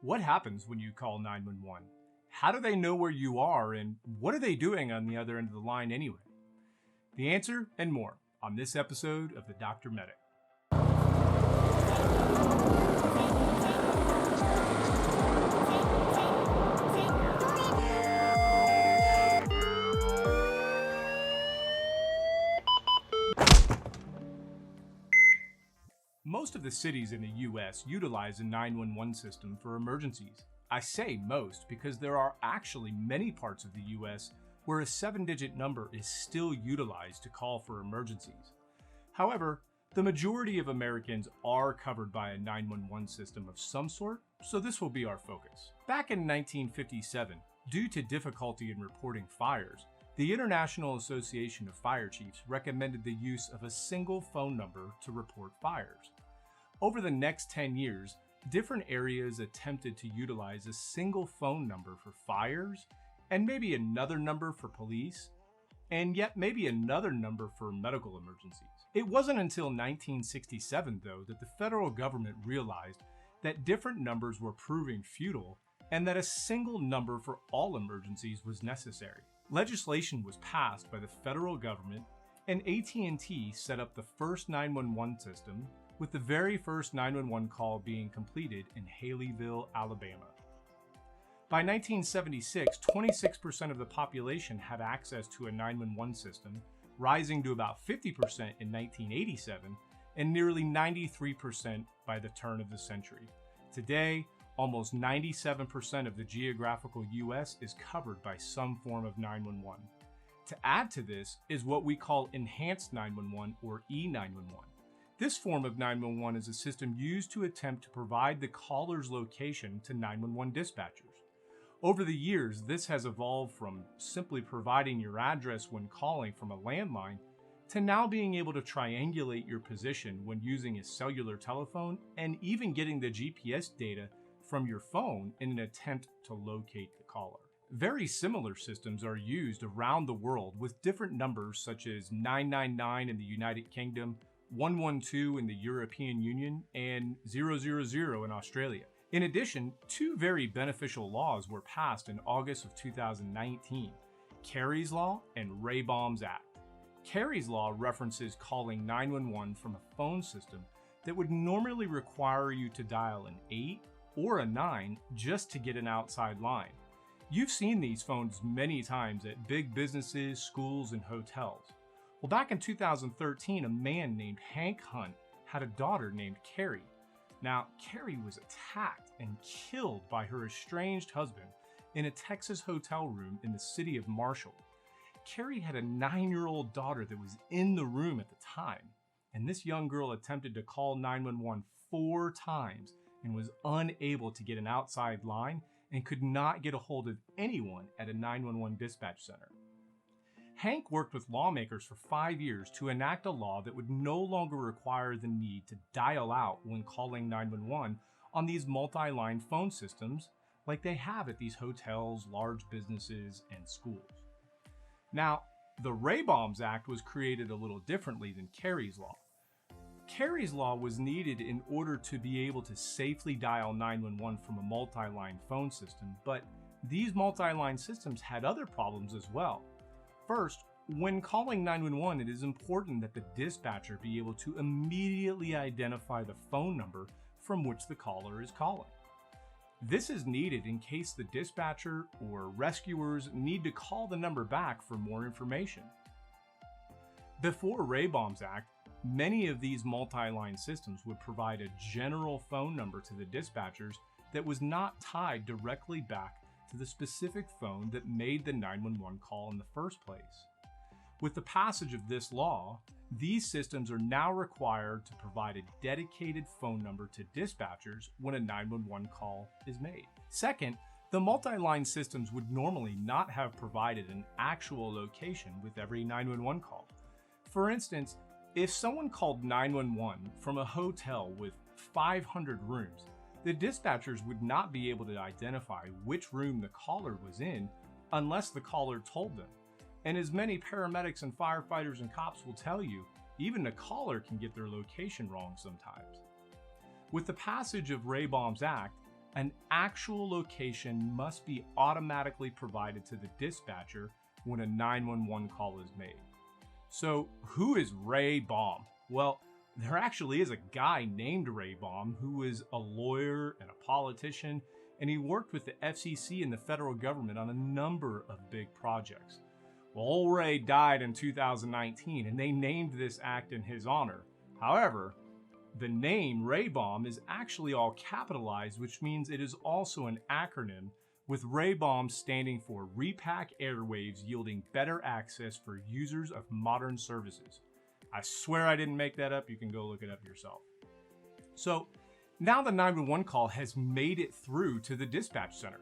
What happens when you call 911? How do they know where you are, and what are they doing on the other end of the line anyway? The answer and more on this episode of the Dr. Medic. Most of the cities in the US utilize a 911 system for emergencies. I say most because there are actually many parts of the US where a 7-digit number is still utilized to call for emergencies. However, the majority of Americans are covered by a 911 system of some sort, so this will be our focus. Back in 1957, due to difficulty in reporting fires, the International Association of Fire Chiefs recommended the use of a single phone number to report fires. Over the next 10 years, different areas attempted to utilize a single phone number for fires, and maybe another number for police, and yet maybe another number for medical emergencies. It wasn't until 1967, though, that the federal government realized that different numbers were proving futile and that a single number for all emergencies was necessary. Legislation was passed by the federal government, and AT&T set up the first 911 system, with the very first 911 call being completed in Haleyville, Alabama. By 1976, 26% of the population had access to a 911 system, rising to about 50% in 1987 and nearly 93% by the turn of the century. Today, almost 97% of the geographical US is covered by some form of 911. To add to this is what we call Enhanced 911 or E911. This form of 911 is a system used to attempt to provide the caller's location to 911 dispatchers. Over the years, this has evolved from simply providing your address when calling from a landline to now being able to triangulate your position when using a cellular telephone and even getting the GPS data from your phone in an attempt to locate the caller. Very similar systems are used around the world with different numbers such as 999 in the United Kingdom, 112 in the European Union, and 000 in Australia. In addition, two very beneficial laws were passed in August of 2019, Kerrys Law and Ray Baum's Act. Careys Law references calling 911 from a phone system that would normally require you to dial an 8 or a 9 just to get an outside line. You've seen these phones many times at big businesses, schools, and hotels. Well, back in 2013, a man named Hank Hunt had a daughter named Kari. Now, Kari was attacked and killed by her estranged husband in a Texas hotel room in the city of Marshall. Kari had a 9-year-old daughter that was in the room at the time, and this young girl attempted to call 911 4 times and was unable to get an outside line and could not get a hold of anyone at a 911 dispatch center. Hank worked with lawmakers for 5 years to enact a law that would no longer require the need to dial out when calling 911 on these multi-line phone systems like they have at these hotels, large businesses, and schools. Now, the Ray Baum's Act was created a little differently than Kerrys Law. Kerrys Law was needed in order to be able to safely dial 911 from a multi-line phone system, but these multi-line systems had other problems as well. First, when calling 911, it is important that the dispatcher be able to immediately identify the phone number from which the caller is calling. This is needed in case the dispatcher or rescuers need to call the number back for more information. Before Ray Baum's Act, many of these multi-line systems would provide a general phone number to the dispatchers that was not tied directly back to the specific phone that made the 911 call in the first place. With the passage of this law, these systems are now required to provide a dedicated phone number to dispatchers when a 911 call is made. Second, the multi-line systems would normally not have provided an actual location with every 911 call. For instance, if someone called 911 from a hotel with 500 rooms, the dispatchers would not be able to identify which room the caller was in unless the caller told them. And as many paramedics and firefighters and cops will tell you, even the caller can get their location wrong sometimes. With the passage of Ray Baum's Act, an actual location must be automatically provided to the dispatcher when a 911 call is made. So who is Ray Baum? Well, there actually is a guy named Ray Baum who was a lawyer and a politician, and he worked with the FCC and the federal government on a number of big projects. Well, old Ray died in 2019, and they named this act in his honor. However, the name Ray Baum is actually all capitalized, which means it is also an acronym, with Ray Baum standing for Repack Airwaves, yielding better access for users of modern services. I swear I didn't make that up. You can go look it up yourself. So now the 911 call has made it through to the dispatch center.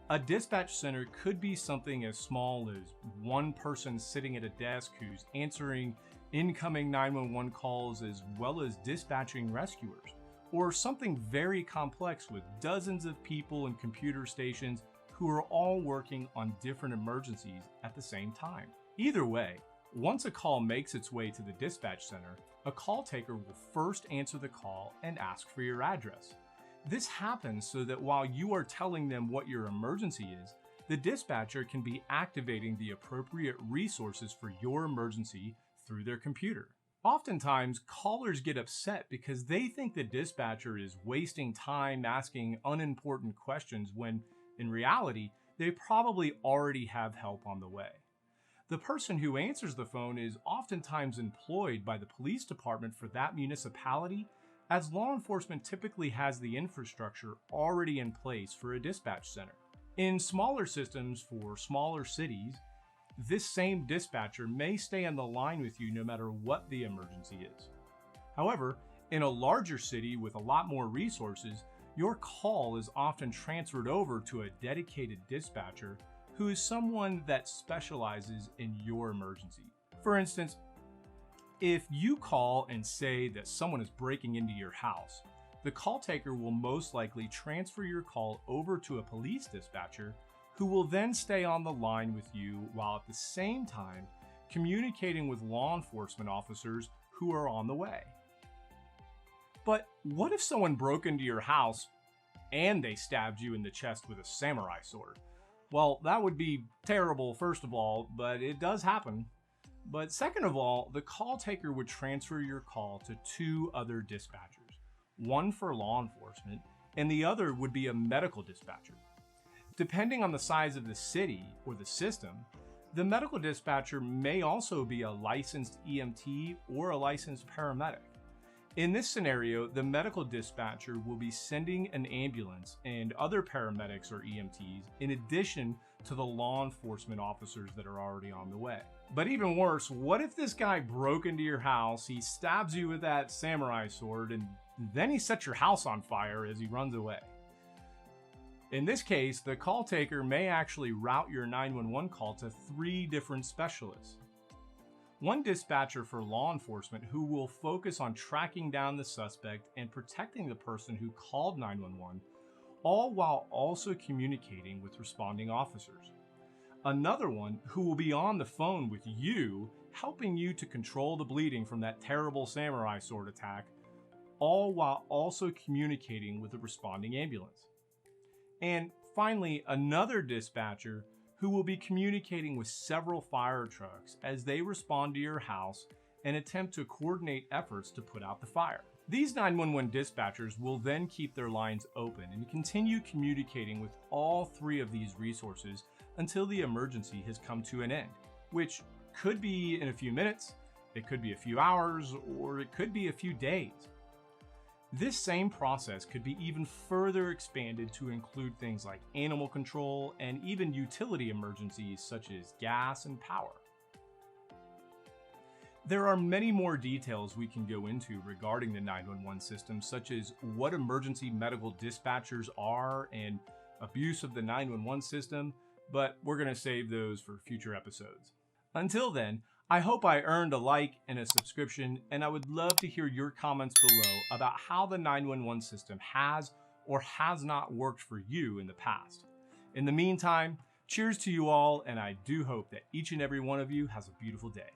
A dispatch center could be something as small as one person sitting at a desk who's answering incoming 911 calls as well as dispatching rescuers, or something very complex with dozens of people and computer stations who are all working on different emergencies at the same time. Either way, once a call makes its way to the dispatch center, a call taker will first answer the call and ask for your address. This happens so that while you are telling them what your emergency is, the dispatcher can be activating the appropriate resources for your emergency through their computer. Oftentimes, callers get upset because they think the dispatcher is wasting time asking unimportant questions when, in reality, they probably already have help on the way. The person who answers the phone is oftentimes employed by the police department for that municipality, as law enforcement typically has the infrastructure already in place for a dispatch center. In smaller systems for smaller cities, this same dispatcher may stay on the line with you no matter what the emergency is. However, in a larger city with a lot more resources, your call is often transferred over to a dedicated dispatcher who is someone that specializes in your emergency. For instance, if you call and say that someone is breaking into your house, the call taker will most likely transfer your call over to a police dispatcher who will then stay on the line with you while at the same time communicating with law enforcement officers who are on the way. But what if someone broke into your house and they stabbed you in the chest with a samurai sword? Well, that would be terrible, first of all, but it does happen. But second of all, the call taker would transfer your call to two other dispatchers, one for law enforcement, and the other would be a medical dispatcher. Depending on the size of the city or the system, the medical dispatcher may also be a licensed EMT or a licensed paramedic. In this scenario, the medical dispatcher will be sending an ambulance and other paramedics or EMTs in addition to the law enforcement officers that are already on the way. But even worse, what if this guy broke into your house, he stabs you with that samurai sword, and then he sets your house on fire as he runs away? In this case, the call taker may actually route your 911 call to 3 different specialists. One dispatcher for law enforcement who will focus on tracking down the suspect and protecting the person who called 911, all while also communicating with responding officers. Another one who will be on the phone with you, helping you to control the bleeding from that terrible samurai sword attack, all while also communicating with the responding ambulance. And finally, another dispatcher who will be communicating with several fire trucks as they respond to your house and attempt to coordinate efforts to put out the fire. These 911 dispatchers will then keep their lines open and continue communicating with all 3 of these resources until the emergency has come to an end, which could be in a few minutes, it could be a few hours, or it could be a few days. This same process could be even further expanded to include things like animal control and even utility emergencies such as gas and power. There are many more details we can go into regarding the 911 system, such as what emergency medical dispatchers are and abuse of the 911 system, but we're going to save those for future episodes. Until then, I hope I earned a like and a subscription, and I would love to hear your comments below about how the 911 system has or has not worked for you in the past. In the meantime, cheers to you all, and I do hope that each and every one of you has a beautiful day.